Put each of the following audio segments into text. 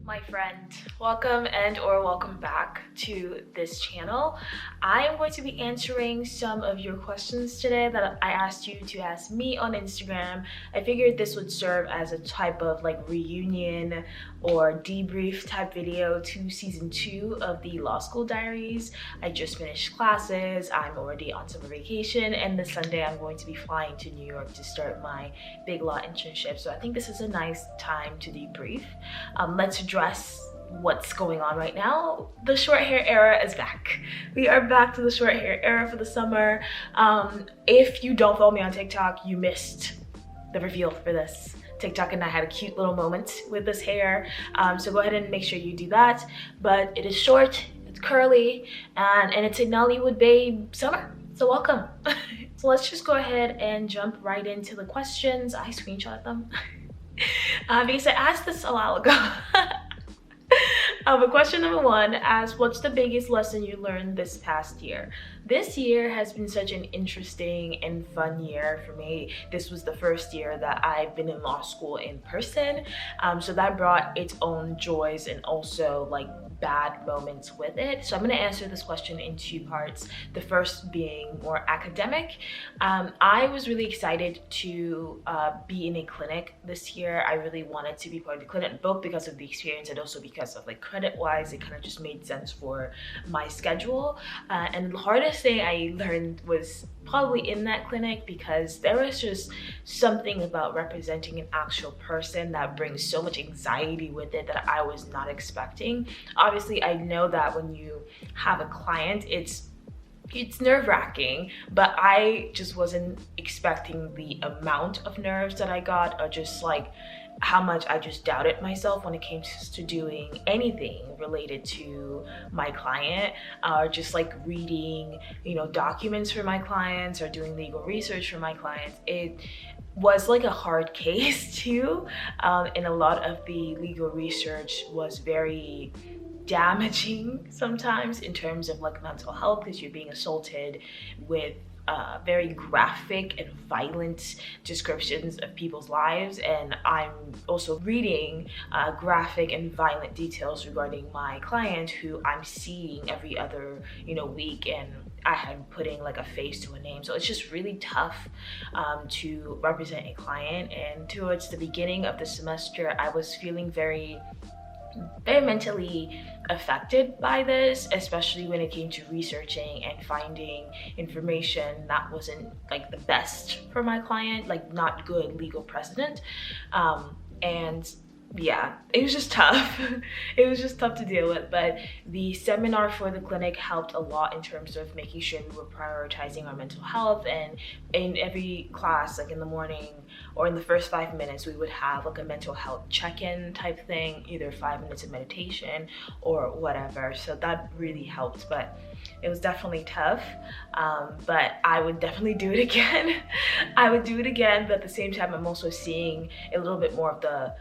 My friend, welcome welcome back to this channel. I am going to be answering some of your questions today that I asked you to ask me on Instagram. I figured this would serve as a type of like reunion or debrief type video to season 2 of the Law School Diaries. I just finished classes, I'm already on summer vacation, and this Sunday I'm going to be flying to New York to start my big law internship. So I think this is a nice time to debrief. Let's address what's going on right now. The short hair era is back. We are back to the short hair era for the summer. If you don't follow me on TikTok, you missed the reveal for this. TikTok and I had a cute little moment with this hair. So go ahead and make sure you do that. But it is short, it's curly, and it's a Nollywood Babe summer. So welcome. So let's just go ahead and jump right into the questions. I screenshot them because I asked this a while ago. But question number 1 asks, what's the biggest lesson you learned this past year? This year has been such an interesting and fun year for me. This was the first year that I've been in law school in person. So that brought its own joys and also like bad moments with it. So I'm going to answer this question in 2 parts. The first being more academic. I was really excited to be in a clinic this year. I really wanted to be part of the clinic, both because of the experience and also because of like credit wise, it kind of just made sense for my schedule. And the hardest thing I learned was probably in that clinic, because there was just something about representing an actual person that brings so much anxiety with it that I was not expecting. Obviously, I know that when you have a client, it's nerve-wracking, but I just wasn't expecting the amount of nerves that I got, or just like how much I just doubted myself when it came to doing anything related to my client, or just like reading, documents for my clients or doing legal research for my clients. It was like a hard case too, and a lot of the legal research was very damaging sometimes in terms of like mental health, because you're being assaulted with very graphic and violent descriptions of people's lives, and I'm also reading graphic and violent details regarding my client who I'm seeing every other week, and I had putting like a face to a name. So it's just really tough to represent a client. And towards the beginning of the semester, I was feeling very mentally affected by this, especially when it came to researching and finding information that wasn't like the best for my client, like not good legal precedent. And yeah, it was just tough. It was just tough to deal with, but the seminar for the clinic helped a lot in terms of making sure we were prioritizing our mental health. And in every class, like in the morning or in the first 5 minutes, we would have like a mental health check-in type thing, either 5 minutes of meditation or whatever. So that really helped, but it was definitely tough. But I would definitely do it again. I would do it again, but at the same time, I'm also seeing a little bit more of the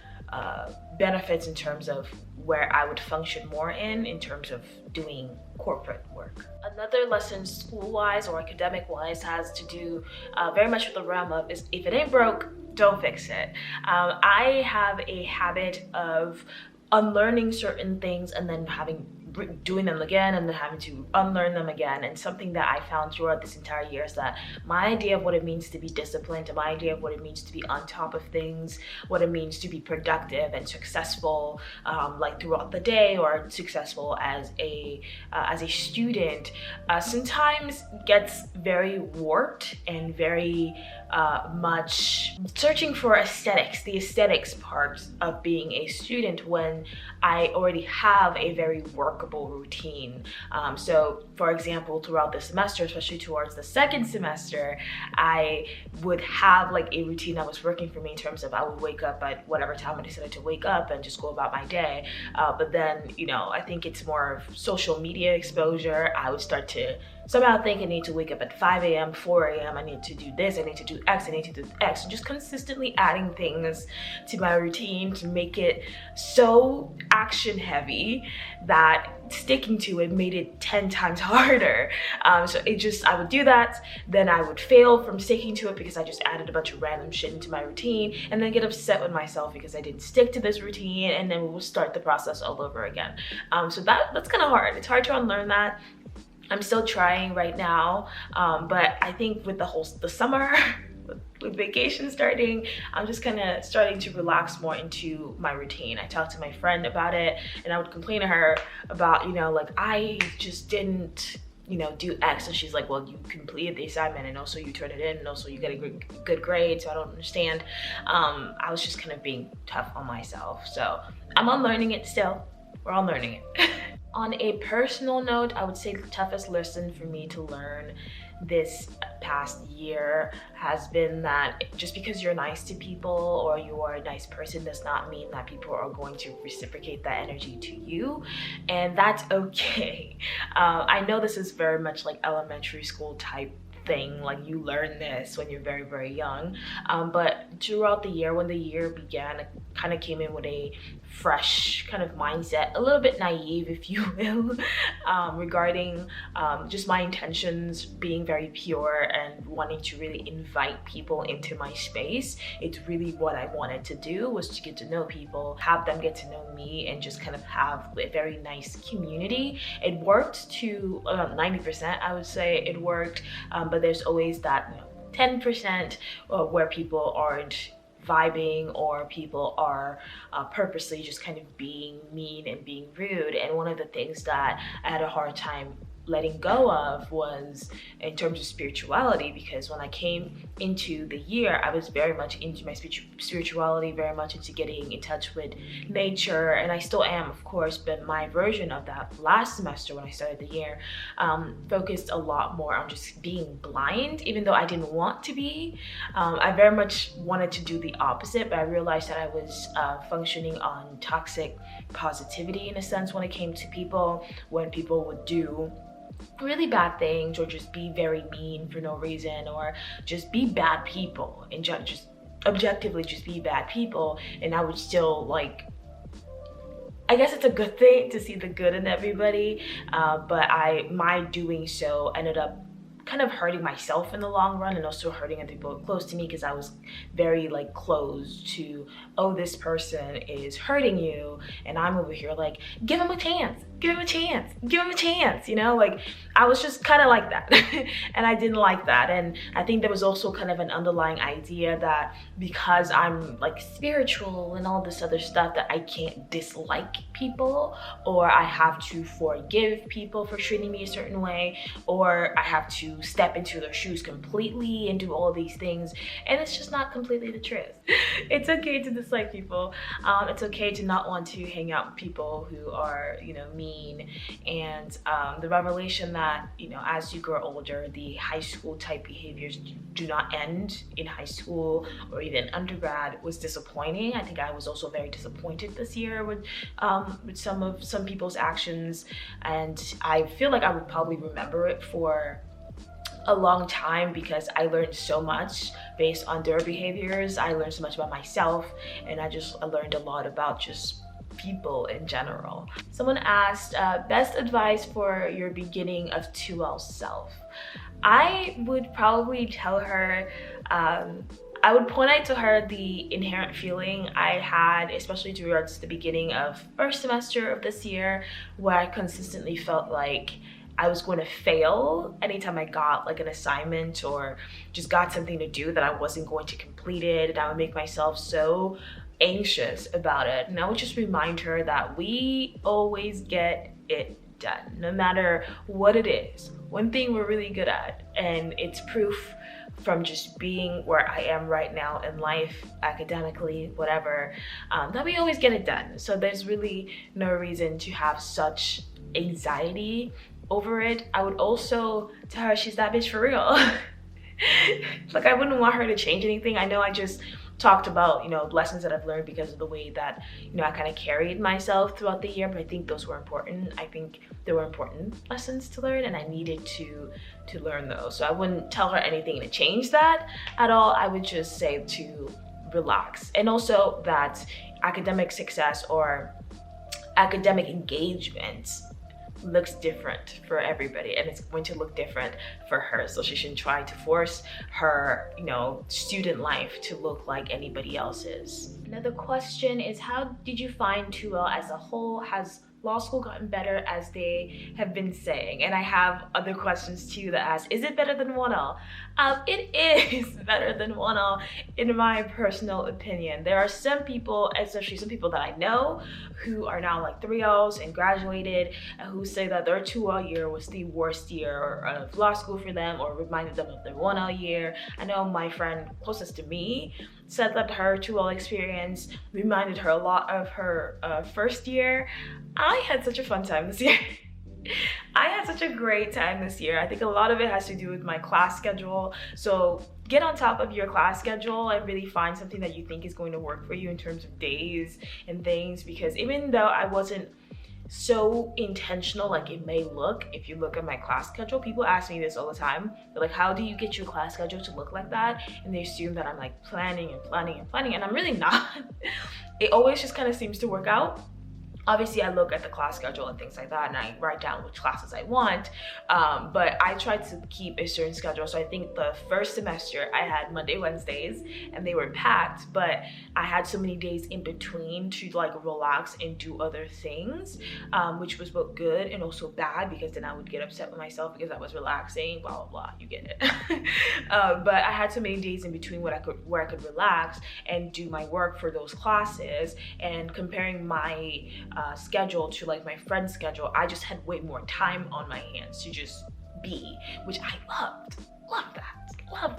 benefits in terms of where I would function more in terms of doing corporate work. Another lesson school-wise or academic-wise has to do very much with the realm of is if it ain't broke, don't fix it. I have a habit of unlearning certain things and then doing them again and then having to unlearn them again. And something that I found throughout this entire year is that my idea of what it means to be disciplined, my idea of what it means to be on top of things, what it means to be productive and successful like throughout the day, or successful as a student, sometimes gets very warped and very much searching for aesthetics, the aesthetics part of being a student, when I already have a very workable routine. So for example, throughout the semester, especially towards the second semester, I would have like a routine that was working for me in terms of I would wake up at whatever time I decided to wake up and just go about my day. But then, I think it's more of social media exposure. I would start to somehow think I need to wake up at 5 a.m., 4 a.m., I need to do this, I need to do X, I need to do X. Just consistently adding things to my routine to make it so action heavy that sticking to it made it 10 times harder. So I would do that, then I would fail from sticking to it because I just added a bunch of random shit into my routine, and then get upset with myself because I didn't stick to this routine, and then we'll start the process all over again. So that's kind of hard. It's hard to unlearn that. I'm still trying right now, but I think with the summer, with vacation starting, I'm just kind of starting to relax more into my routine. I talked to my friend about it, and I would complain to her about, you know, like, I just didn't, you know, do X, and she's like, well, you completed the assignment, and also you turned it in, and also you get a good grade, so I don't understand. I was just kind of being tough on myself. So I'm unlearning it still. We're all learning it. On a personal note, I would say the toughest lesson for me to learn this past year has been that just because you're nice to people or you are a nice person does not mean that people are going to reciprocate that energy to you, and that's okay. I know this is very much like elementary school type thing, like you learn this when you're very, very young, but throughout the year, when the year began, I kind of came in with a fresh kind of mindset, a little bit naive, if you will, regarding just my intentions being very pure and wanting to really invite people into my space. It's really what I wanted to do, was to get to know people, have them get to know me, and just kind of have a very nice community. It worked to 90%, I would say it worked, but there's always that 10% where people aren't vibing, or people are purposely just kind of being mean and being rude. And one of the things that I had a hard time letting go of was in terms of spirituality, because when I came into the year, I was very much into my spirituality, very much into getting in touch with nature, and I still am, of course, but my version of that last semester when I started the year focused a lot more on just being blind, even though I didn't want to be. I very much wanted to do the opposite, but I realized that I was functioning on toxic positivity in a sense when it came to people, when people would do really bad things or just be very mean for no reason, or just be bad people and just objectively just be bad people, and I would still, like, I guess it's a good thing to see the good in everybody, but my doing so ended up kind of hurting myself in the long run, and also hurting other people close to me, because I was very like closed to, oh, this person is hurting you, and I'm over here like, give him a chance, give him a chance, give him a chance, you know, like I was just kind of like that. And I didn't like that. And I think there was also kind of an underlying idea that because I'm like spiritual and all this other stuff, that I can't dislike people, or I have to forgive people for treating me a certain way, or I have to step into their shoes completely and do all these things. And it's just not completely the truth. It's okay to dislike people. It's okay to not want to hang out with people who are, you know, mean. And the revelation that, you know, as you grow older, the high school type behaviors do not end in high school or even undergrad was disappointing. I think I was also very disappointed this year with some people's actions, and I feel like I would probably remember it for a long time, because I learned so much based on their behaviors. I learned so much about myself, and I learned a lot about just people in general. Someone asked, best advice for your beginning of 2L self. I would probably tell her, I would point out to her the inherent feeling I had, especially towards the beginning of first semester of this year, where I consistently felt like I was going to fail anytime I got like an assignment or just got something to do, that I wasn't going to complete it, and I would make myself so anxious about it. And I would just remind her that we always get it done, no matter what it is. One thing we're really good at, and it's proof from just being where I am right now in life, academically, whatever, that we always get it done. So there's really no reason to have such anxiety over it. I would also tell her she's that bitch for real. Like, I wouldn't want her to change anything. I know I just talked about, you know, lessons that I've learned because of the way that, you know, I kind of carried myself throughout the year. But I think those were important. I think there were important lessons to learn, and I needed to learn those. So I wouldn't tell her anything to change that at all. I would just say to relax. And also that academic success or academic engagement looks different for everybody, and it's going to look different for her. So she shouldn't try to force her, you know, student life to look like anybody else's. Another question is, how did you find 2L as a whole? Has law school gotten better as they have been saying? And I have other questions too that ask, is it better than 1L? It is better than 1L in my personal opinion. There are some people, especially some people that I know, who are now like 3Ls and graduated, and who say that their 2L year was the worst year of law school for them, or reminded them of their 1L year. I know my friend closest to me said that her 2L experience reminded her a lot of her first year. I had such a fun time this year. I had such a great time this year. I think a lot of it has to do with my class schedule. So get on top of your class schedule and really find something that you think is going to work for you in terms of days and things, because even though I wasn't so intentional like it may look, if you look at my class schedule, people ask me this all the time. They're like, how do you get your class schedule to look like that? And they assume that I'm like planning and planning and planning, and I'm really not. It always just kind of seems to work out. Obviously, I look at the class schedule and things like that, and I write down which classes I want, but I try to keep a certain schedule. So I think the first semester I had Monday, Wednesdays, and they were packed, but I had so many days in between to like relax and do other things, which was both good and also bad, because then I would get upset with myself because I was relaxing, blah, blah, blah, you get it. But I had so many days in between where I could relax and do my work for those classes. And comparing my schedule to like my friend's schedule, I just had way more time on my hands to just be, which I loved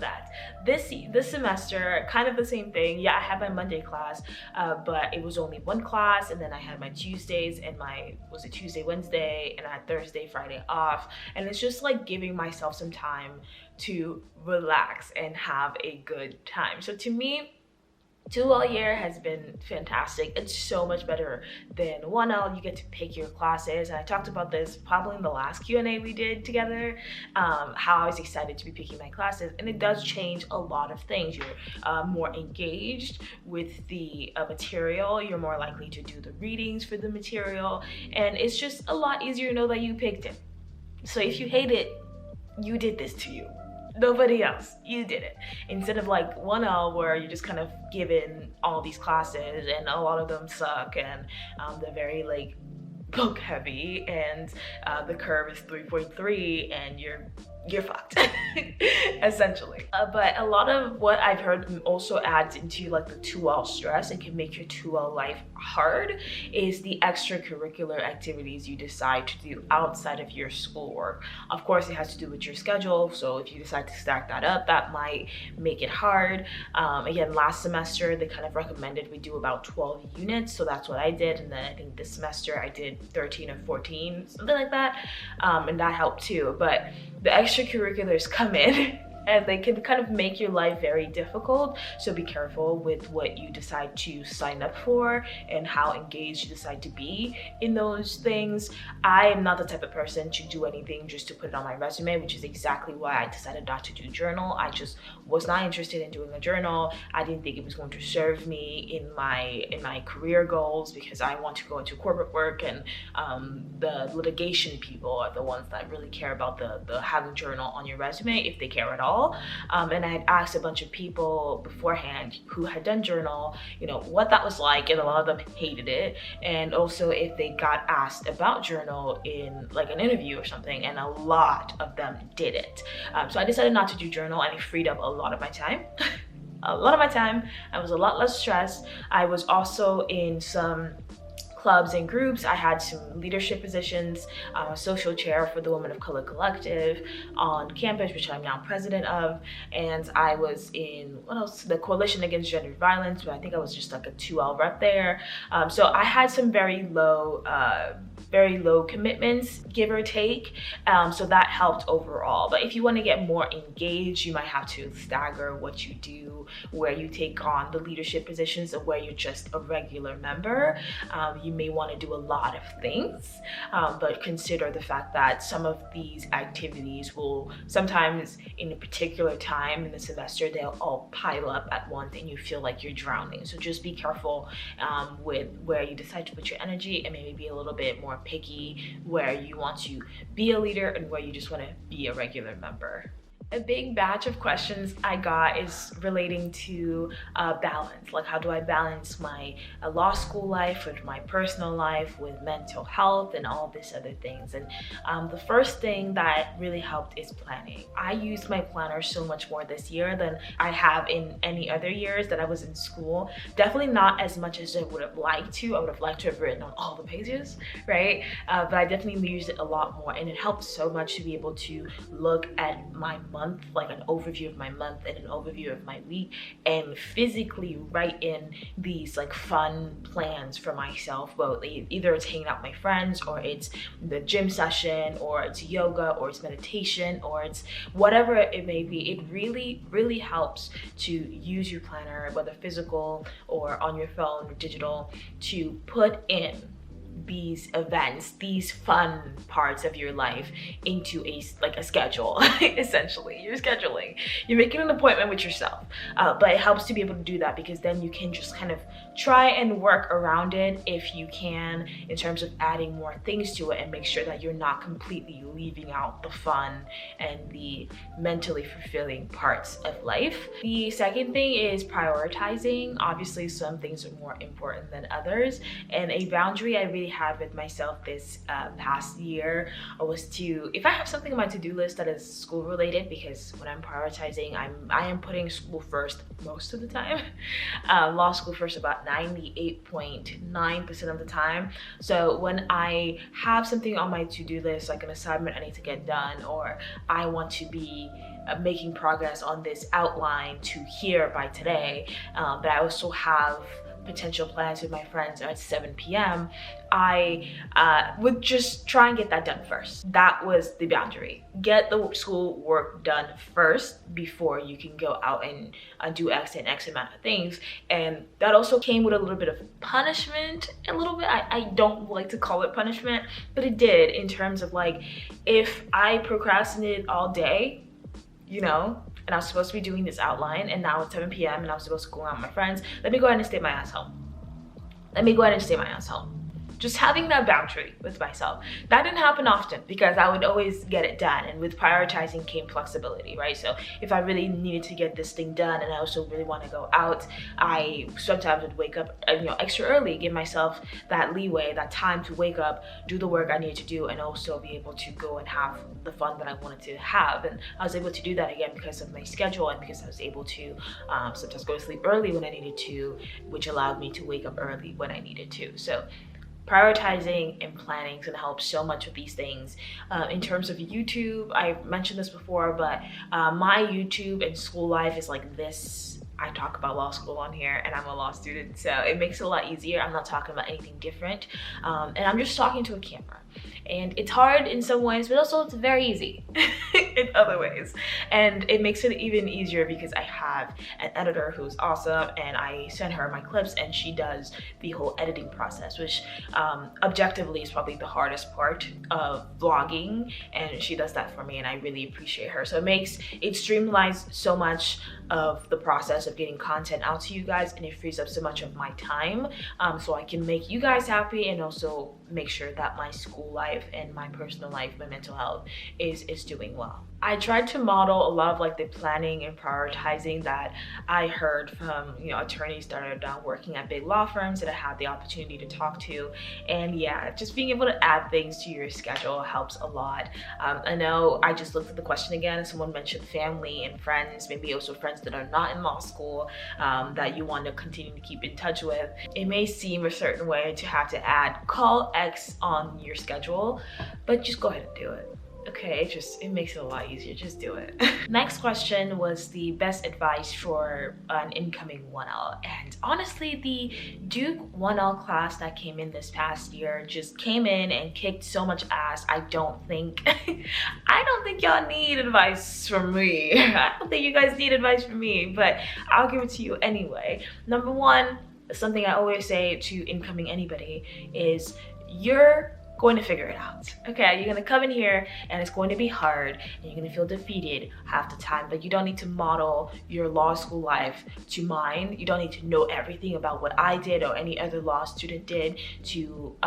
that. This semester, kind of the same thing. Yeah, I had my Monday class, but it was only one class, and then I had my Tuesdays and was it Tuesday, Wednesday, and I had Thursday, Friday off. And it's just like giving myself some time to relax and have a good time. So to me, 2L year has been fantastic. It's so much better than 1L. You get to pick your classes, and I talked about this probably in the last Q&A we did together, how I was excited to be picking my classes, and it does change a lot of things. You're more engaged with the material. You're more likely to do the readings for the material, and it's just a lot easier to know that you picked it. So if you hate it, you did this to you. Nobody else, you did it. Instead of like 1L where you're just kind of given all these classes and a lot of them suck, and they're very like book heavy, and the curve is 3.3 and you're fucked essentially. But a lot of what I've heard also adds into like the 2L stress and can make your 2L life hard is the extracurricular activities you decide to do outside of your schoolwork. Of course, it has to do with your schedule, so if you decide to stack that up, that might make it hard. Again, last semester they kind of recommended we do about 12 units, so that's what I did, and then I think this semester I did 13 or 14, something like that, and that helped too. But the extracurriculars come in and they can kind of make your life very difficult. So be careful with what you decide to sign up for and how engaged you decide to be in those things. I am not the type of person to do anything just to put it on my resume, which is exactly why I decided not to do journal. I just was not interested in doing a journal. I didn't think it was going to serve me in my career goals, because I want to go into corporate work, and the litigation people are the ones that really care about the having journal on your resume, if they care at all. And I had asked a bunch of people beforehand who had done journal, you know, what that was like, and a lot of them hated it, and also if they got asked about journal in like an interview or something, and a lot of them did it. So I decided not to do journal, and it freed up a lot of my time. A lot of my time. I was a lot less stressed. I was also in some clubs and groups. I had some leadership positions, social chair for the Women of Color Collective on campus, which I'm now president of, and I was in, what else, the Coalition Against Gender Violence, but I think I was just like a 2L rep there. So I had some very low very low commitments, give or take. So that helped overall. But if you want to get more engaged, you might have to stagger what you do, where you take on the leadership positions and where you're just a regular member. You may want to do a lot of things, but consider the fact that some of these activities will sometimes in a particular time in the semester, they'll all pile up at once and you feel like you're drowning. So just be careful with where you decide to put your energy, and maybe be a little bit more picky where you want to be a leader and where you just want to be a regular member. A big batch of questions I got is relating to balance. Like, how do I balance my law school life with my personal life, with mental health and all these other things? And the first thing that really helped is planning. I used my planner so much more this year than I have in any other years that I was in school. Definitely not as much as I would have liked to. I would have liked to have written on all the pages, right? But I definitely used it a lot more, and it helped so much to be able to look at my month, like an overview of my month and an overview of my week, and physically write in these like fun plans for myself. Well, either it's hanging out with my friends, or it's the gym session, or it's yoga, or it's meditation, or it's whatever it may be. It really helps to use your planner, whether physical or on your phone or digital, to put in these events, these fun parts of your life into a schedule. Essentially, you're scheduling, you're making an appointment with yourself, but it helps to be able to do that, because then you can just kind of try and work around it if you can, in terms of adding more things to it, and make sure that you're not completely leaving out the fun and the mentally fulfilling parts of life. The second thing is prioritizing. Obviously, some things are more important than others, and a boundary I really had with myself this past year was to, if I have something on my to-do list that is school related, because when I'm prioritizing, I am putting school first most of the time. Law school first about 98.9% of the time. So when I have something on my to-do list, like an assignment I need to get done, or I want to be making progress on this outline to here by today, but I also have potential plans with my friends at 7 p.m, I would just try and get that done first. That was the boundary. Get the school work done first before you can go out and do X and X amount of things. And that also came with a little bit of punishment, a little bit. I don't like to call it punishment, but it did, in terms of like, if I procrastinated all day, you know, and I was supposed to be doing this outline, and now it's 7 p.m. and I was supposed to go out with my friends, let me go ahead and stay my ass home. Let me go ahead and stay my ass home. Just having that boundary with myself. That didn't happen often, because I would always get it done, and with prioritizing came flexibility, right? So if I really needed to get this thing done and I also really want to go out, I sometimes would wake up extra early, give myself that leeway, that time to wake up, do the work I needed to do, and also be able to go and have the fun that I wanted to have. And I was able to do that again because of my schedule, and because I was able to sometimes go to sleep early when I needed to, which allowed me to wake up early when I needed to. So prioritizing and planning is going to help so much with these things. In terms of YouTube, I've mentioned this before, but my YouTube and school life is like this. I talk about law school on here, and I'm a law student, so it makes it a lot easier. I'm not talking about anything different, and I'm just talking to a camera. And it's hard in some ways, but also it's very easy in other ways. And it makes it even easier because I have an editor who's awesome, and I send her my clips, and she does the whole editing process, which objectively is probably the hardest part of vlogging, and she does that for me, and I really appreciate her. So it streamlines so much of the process of getting content out to you guys, and it frees up so much of my time, so I can make you guys happy, and also make sure that my school life and my personal life, my mental health is doing well. I tried to model a lot of like the planning and prioritizing that I heard from attorneys that are done working at big law firms that I had the opportunity to talk to. And yeah, just being able to add things to your schedule helps a lot. I know I just looked at the question again, and someone mentioned family and friends, maybe also friends that are not in law school, that you want to continue to keep in touch with. It may seem a certain way to have to add call X on your schedule, but just go ahead and do it. Okay, it makes it a lot easier. Just do it. Next question was the best advice for an incoming 1L. And honestly, the Duke 1L class that came in this past year just came in and kicked so much ass. I don't think y'all need advice from me. I don't think you guys need advice from me, but I'll give it to you anyway. Number one, something I always say to incoming anybody is you're going to figure it out. Okay, you're gonna come in here and it's going to be hard and you're gonna feel defeated half the time, but you don't need to model your law school life to mine. You don't need to know everything about what I did or any other law student did to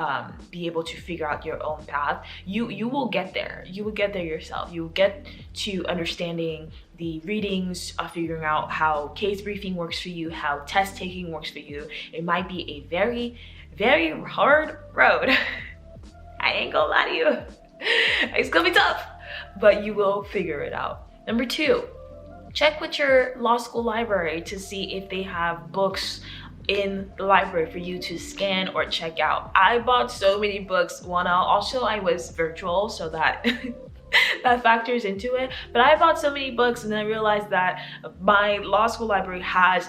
be able to figure out your own path. You will get there. You will get there yourself. You will get to understanding the readings, figuring out how case briefing works for you, how test taking works for you. It might be a very, very hard road. I ain't gonna lie to you. It's gonna be tough, but you will figure it out. Number two, check with your law school library to see if they have books in the library for you to scan or check out. I bought so many books, 1L. Also, I was virtual, so that that factors into it. But I bought so many books and then I realized that my law school library has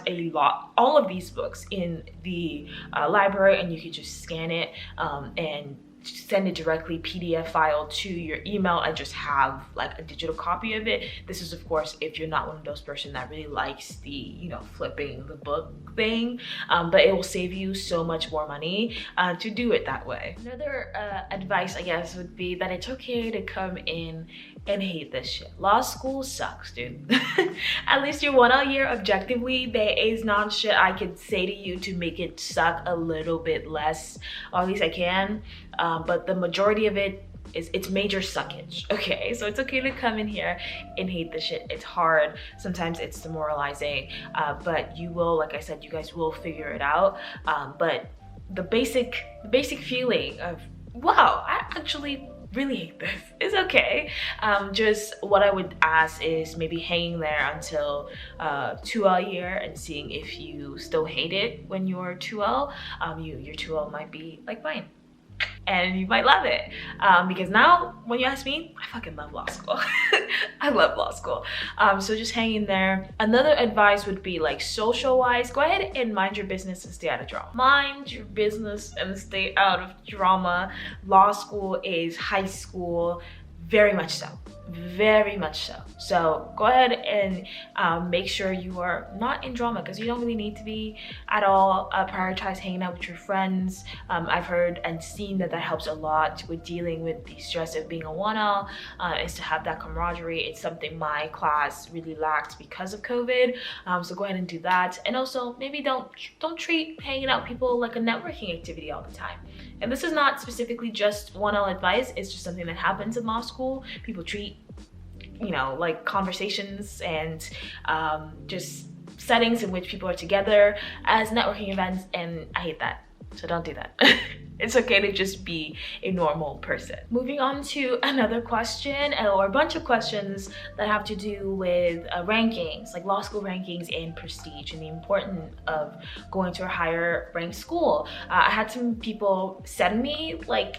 all of these books in the library, and you can just scan it and send it directly PDF file to your email and just have like a digital copy of it. This is of course if you're not one of those person that really likes the, you know, flipping the book thing, but it will save you so much more money to do it that way. Another advice I guess would be that it's okay to come in and hate this shit. Law school sucks, dude. At least your 1L year, objectively, there is not shit I could say to you to make it suck a little bit less, or at least I can. But the majority of it it's major suckage. Okay, so it's okay to come in here and hate the shit. It's hard, sometimes it's demoralizing, but you will, like I said, you guys will figure it out. But the basic feeling of, wow, I actually really hate this, it's okay. Just what I would ask is maybe hanging there until 2L year and seeing if you still hate it when you're 2L. Your 2L might be like mine, and you might love it, because now when you ask me, I fucking love law school. I love law school. So just hang in there. Another advice would be like social wise, go ahead and mind your business and stay out of drama. Mind your business and stay out of drama. Law school is high school, very much so. Very much so. So go ahead and make sure you are not in drama, because you don't really need to be at all. Prioritize hanging out with your friends. I've heard and seen that helps a lot with dealing with the stress of being a 1L, is to have that camaraderie. It's something my class really lacked because of COVID. So go ahead and do that. And also maybe don't treat hanging out with people like a networking activity all the time. And this is not specifically just 1L advice, it's just something that happens in law school. People treat, you know, like conversations and just settings in which people are together as networking events, and I hate that. So don't do that. It's okay to just be a normal person. Moving on to another question, or a bunch of questions that have to do with rankings, like law school rankings and prestige, and the importance of going to a higher ranked school. I had some people send me, like,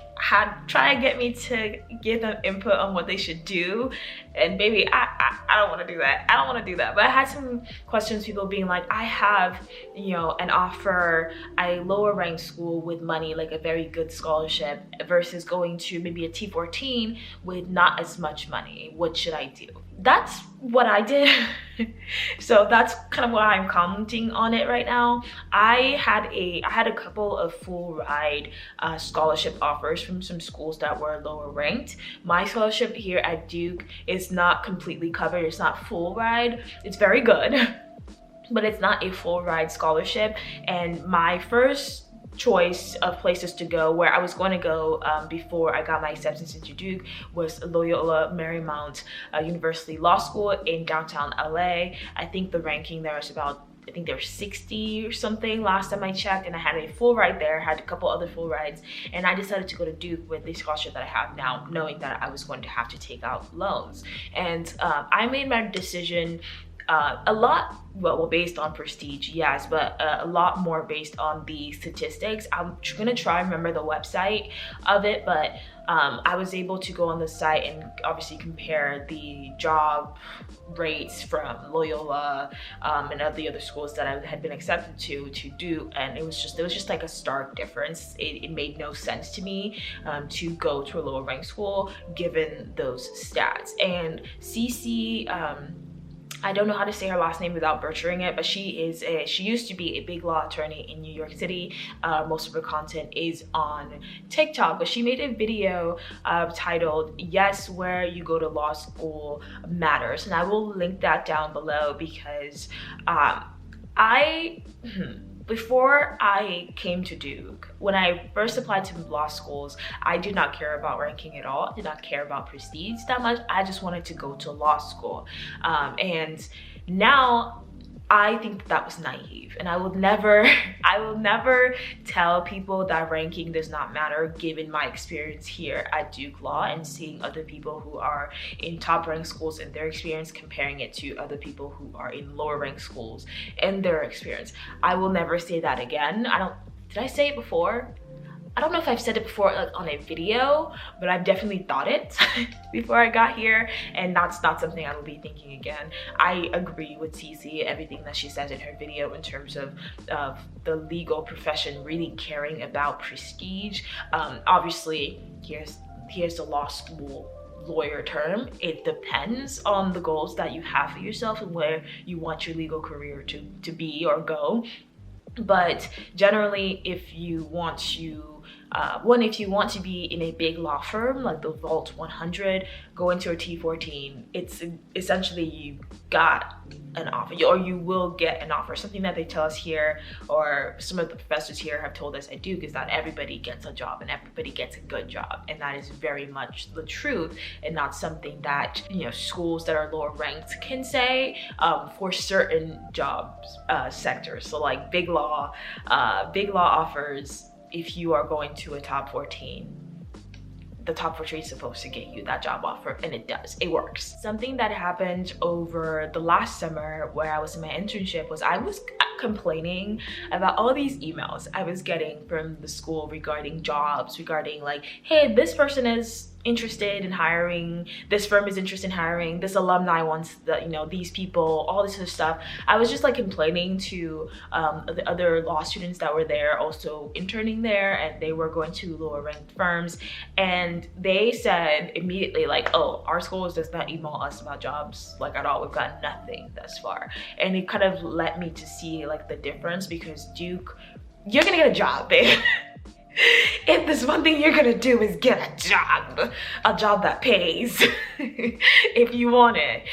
try to get me to give them input on what they should do, and baby, I don't want to do that. I don't want to do that. But I had some questions, people being like, I have, you know, an offer at a lower ranked school with money, like a very good scholarship, versus going to maybe a T14 with not as much money. What should I do? That's what I did. So that's kind of why I'm commenting on it right now. I had a couple of full ride scholarship offers from some schools that were lower ranked. My scholarship here at Duke is not completely covered. It's not full ride. It's very good, but it's not a full ride scholarship. And my first choice of places to go, where I was going to go before I got my acceptance into Duke, was Loyola Marymount University Law School in downtown LA. I think the ranking there is about, I think there were 60 or something last time I checked, and I had a full ride there, had a couple other full rides, and I decided to go to Duke with the scholarship that I have now, knowing that I was going to have to take out loans. And I made my decision a lot, well, based on prestige, yes, but a lot more based on the statistics. I'm gonna try and remember the website of it, but I was able to go on the site and obviously compare the job rates from Loyola and the other schools that I had been accepted to do, and it was just like a stark difference. It made no sense to me to go to a lower ranked school given those stats. And Cece, I don't know how to say her last name without butchering it, but she used to be a big law attorney in New York City. Most of her content is on TikTok, but she made a video titled "Yes, Where You Go to Law School Matters," and I will link that down below because before I came to Duke, when I first applied to law schools, I did not care about ranking at all. I did not care about prestige that much. I just wanted to go to law school. And now I think that was naive, and I will never tell people that ranking does not matter given my experience here at Duke Law and seeing other people who are in top ranked schools and their experience, comparing it to other people who are in lower ranked schools and their experience. I will never say that again. Did I say it before? I don't know if I've said it before like on a video, but I've definitely thought it before I got here, and that's not something I will be thinking again. I agree with Cece, everything that she says in her video in terms of the legal profession really caring about prestige. Obviously, here's the law school lawyer term. It depends on the goals that you have for yourself and where you want your legal career to be or go. But generally, if you want to if you want to be in a big law firm like the Vault 100, go into a T14. It's essentially you got an offer, or you will get an offer. Something that they tell us here, or some of the professors here have told us at Duke, is that everybody gets a job and everybody gets a good job, and that is very much the truth, and not something that schools that are lower ranked can say for certain jobs sectors. So like big law offers. If you are going to a top 14, the top 14 is supposed to get you that job offer, and it does. It works. Something that happened over the last summer where I was in my internship was I was complaining about all these emails I was getting from the school regarding jobs, regarding like, hey, this person is interested in hiring, this firm is interested in hiring, this alumni wants these people, all this other stuff. I was just like complaining to the other law students that were there, also interning there, and they were going to lower ranked firms, and they said immediately like, oh, our school does not email us about jobs like at all. We've got nothing thus far. And it kind of led me to see like the difference, because Duke, you're gonna get a job, babe. If there's one thing you're gonna do is get a job that pays if you want it,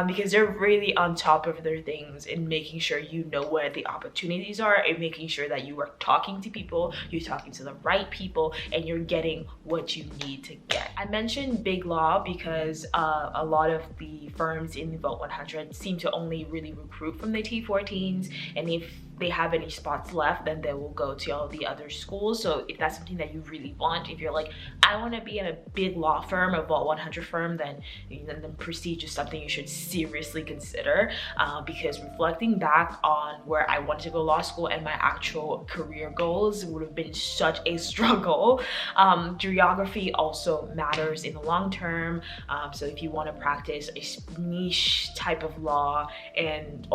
because they're really on top of their things in making sure you know where the opportunities are, and making sure that you are talking to people, you're talking to the right people, and you're getting what you need to get. I mentioned big law because a lot of the firms in the Vault 100 seem to only really recruit from the T14s, and if they have any spots left, then they will go to all the other schools. So if that's something that you really want, if you're like, I want to be in a big law firm, a Vault 100 firm, then prestige is something you should seriously consider, because reflecting back on where I wanted to go to law school and my actual career goals would have been such a struggle. Geography also matters in the long term. So if you want to practice a niche type of law and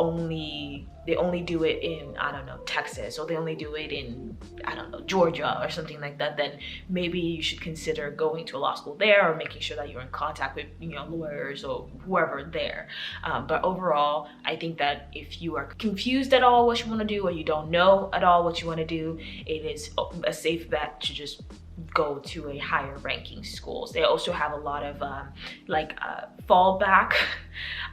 they only do it in, I don't know, Texas, or they only do it in, I don't know, Georgia or something like that, then maybe you should consider going to a law school there, or making sure that you're in contact with lawyers or whoever there. But overall, I think that if you are confused at all what you want to do, or you don't know at all what you want to do, it is a safe bet to just go to a higher ranking schools. They also have a lot of fallback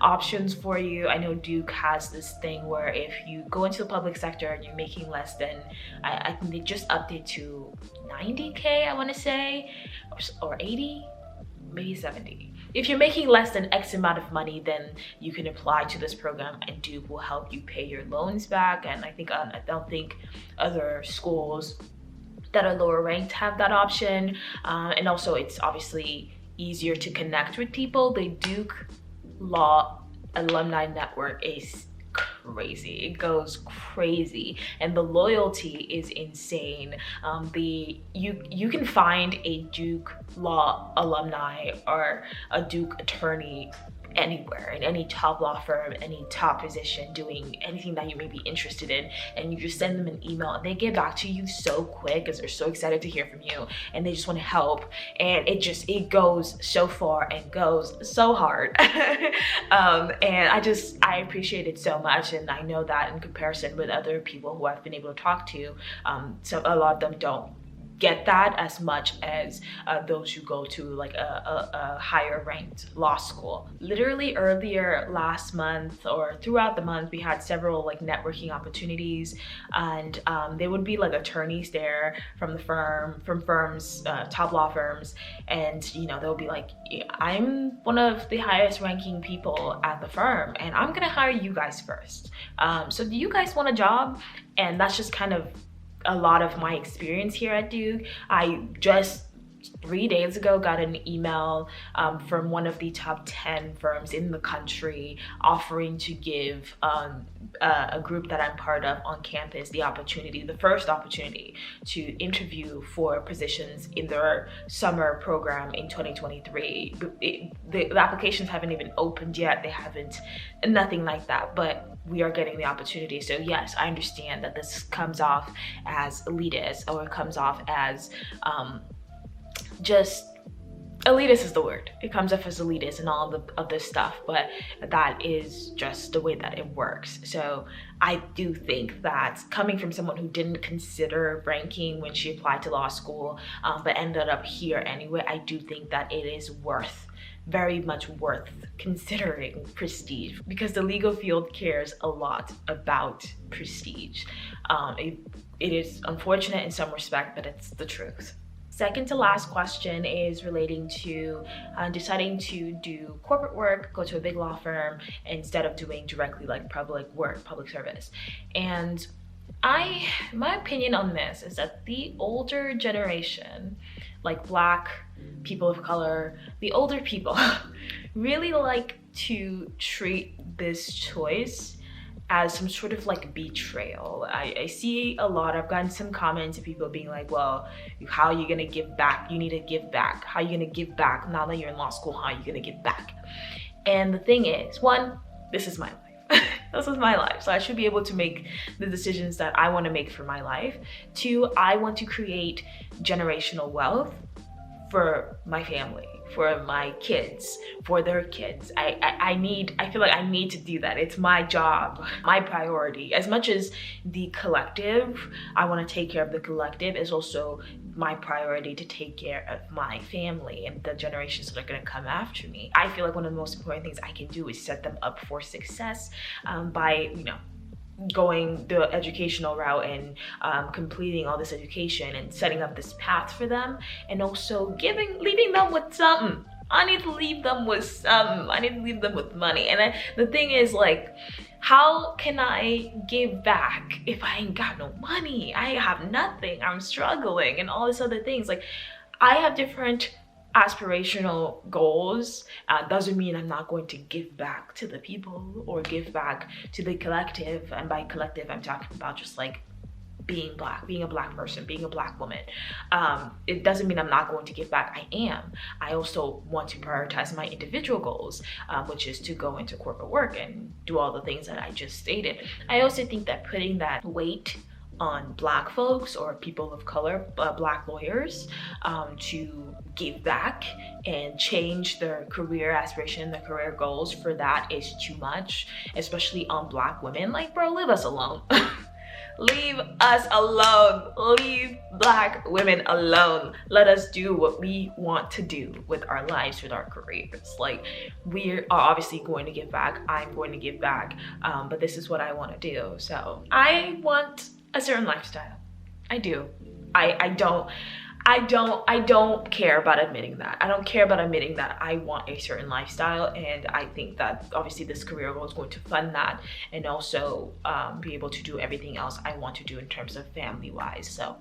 options for you. I know Duke has this thing where if you go into the public sector and you're making less than, I think they just updated to 90K, I want to say, or 80, maybe 70. If you're making less than X amount of money, then you can apply to this program, and Duke will help you pay your loans back. And I don't think other schools that are lower ranked have that option. And also it's obviously easier to connect with people. The Duke Law alumni network is crazy. It goes crazy, and the loyalty is insane. You can find a Duke Law alumni or a Duke attorney anywhere, in any top law firm, any top position, doing anything that you may be interested in, and you just send them an email and they get back to you so quick because they're so excited to hear from you and they just want to help, and it goes so far and goes so hard. And I appreciate it so much, and I know that in comparison with other people who I've been able to talk to, so a lot of them don't get that as much as those who go to like a higher ranked law school. Literally earlier last month or throughout the month, we had several like networking opportunities, and there would be like attorneys there from firms, top law firms, and you know, they'll be like, I'm one of the highest ranking people at the firm and I'm gonna hire you guys first. So do you guys want a job? And that's just kind of a lot of my experience here at Duke. I just 3 days ago got an email from one of the top 10 firms in the country offering to give a group that I'm part of on campus the first opportunity to interview for positions in their summer program in 2023. The applications haven't even opened yet. They haven't, nothing like that, but we are getting the opportunity. So yes, I understand that this comes off as elitist, or it comes off as just elitist is the word. It comes off as elitist and all of this stuff, but that is just the way that it works. So I do think that coming from someone who didn't consider ranking when she applied to law school, but ended up here anyway, I do think that it is very much worth considering prestige, because the legal field cares a lot about prestige. It is unfortunate in some respect, but it's the truth. Second to last question is relating to deciding to do corporate work, go to a big law firm instead of doing directly like public work, public service. And my opinion on this is that the older generation, like Black people of color, the older people really like to treat this choice as some sort of like betrayal. I see a lot, I've gotten some comments of people being like, well, how are you gonna give back? You need to give back. How are you gonna give back now that you're in law school? How are you gonna give back? And the thing is, one, this is my life. This is my life, so I should be able to make the decisions that I want to make for my life. Two, I want to create generational wealth for my family, for my kids, for their kids. I feel like I need to do that. It's my job, my priority. As much as the collective, I want to take care of the collective, is also my priority to take care of my family and the generations that are going to come after me. I feel like one of the most important things I can do is set them up for success by, you know, going the educational route and completing all this education and setting up this path for them, and also leaving them with something. I need to leave them with something. I need to leave them with money. And the thing is, like, how can I give back if I ain't got no money? I have nothing. I'm struggling and all this other things. Like, I have different aspirational goals. Doesn't mean I'm not going to give back to the people or give back to the collective. And by collective, I'm talking about just like being Black, being a Black person, being a Black woman. It doesn't mean I'm not going to give back. I am. I also want to prioritize my individual goals, which is to go into corporate work and do all the things that I just stated. I also think that putting that weight on Black folks or people of color, Black lawyers, to give back and change their career aspiration, their career goals, for that is too much, especially on Black women. Like, bro, leave us alone. Leave us alone. Leave Black women alone. Let us do what we want to do with our lives, with our careers. Like, we are obviously going to give back. I'm going to give back, but this is what I want to do. So I want a certain lifestyle. I do. I don't care about admitting that. I don't care about admitting that I want a certain lifestyle, and I think that obviously this career goal is going to fund that, and also be able to do everything else I want to do in terms of family-wise. So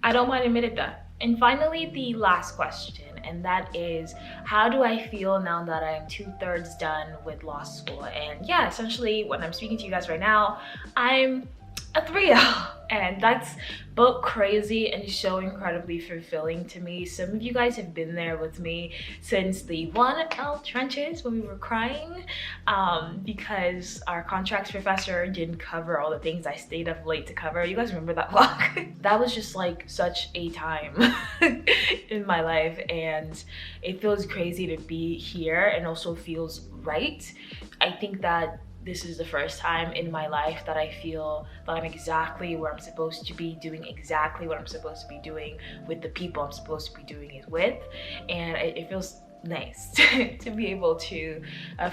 I don't mind admitting that. And finally, the last question, and that is, how do I feel now that I am 2/3 done with law school? And yeah, essentially when I'm speaking to you guys right now, I'm a 3L, and that's both crazy and so incredibly fulfilling to me. Some of you guys have been there with me since the 1L trenches when we were crying because our contracts professor didn't cover all the things I stayed up late to cover. You guys remember that vlog? That was just like such a time in my life, and it feels crazy to be here and also feels right. I think that this is the first time in my life that I feel that I'm exactly where I'm supposed to be, doing exactly what I'm supposed to be doing with the people I'm supposed to be doing it with. And it feels nice to be able to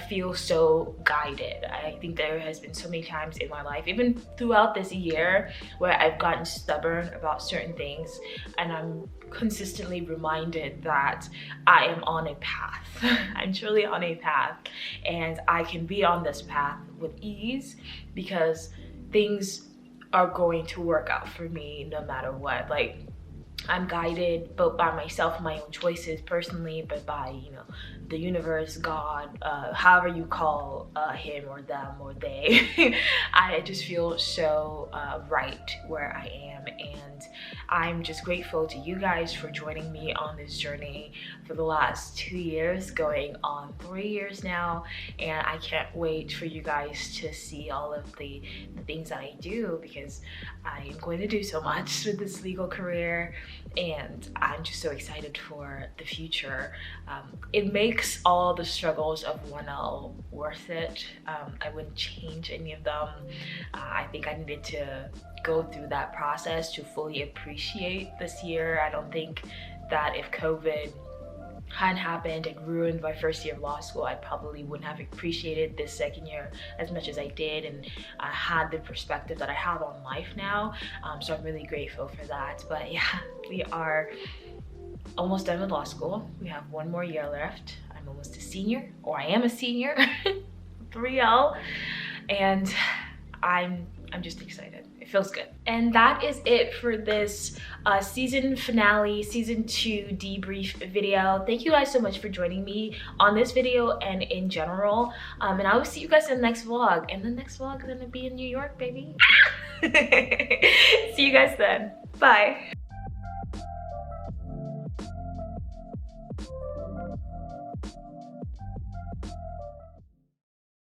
feel so guided. I think there has been so many times in my life, even throughout this year, where I've gotten stubborn about certain things, and I'm consistently reminded that I am on a path. I'm truly on a path, and I can be on this path with ease because things are going to work out for me no matter what. Like, I'm guided both by myself, my own choices personally, but by, you know, the universe, God, however you call him or them or they. I just feel so right where I am, and I'm just grateful to you guys for joining me on this journey for the last 2 years, going on 3 years now, and I can't wait for you guys to see all of the things that I do, because I am going to do so much with this legal career, and I'm just so excited for the future. It makes all the struggles of 1L worth it. I wouldn't change any of them. I think I needed to go through that process to fully appreciate this year. I don't think that if COVID hadn't happened and ruined my first year of law school, I probably wouldn't have appreciated this second year as much as I did, and I had the perspective that I have on life now. So I'm really grateful for that. But yeah, we are almost done with law school. We have 1 more year left. I'm almost a senior, or I am a senior, 3L, and I'm just excited. It feels good. And that is it for this season finale, season 2 debrief video. Thank you guys so much for joining me on this video and in general. And I will see you guys in the next vlog. And the next vlog is gonna be in New York, baby. See you guys then. Bye.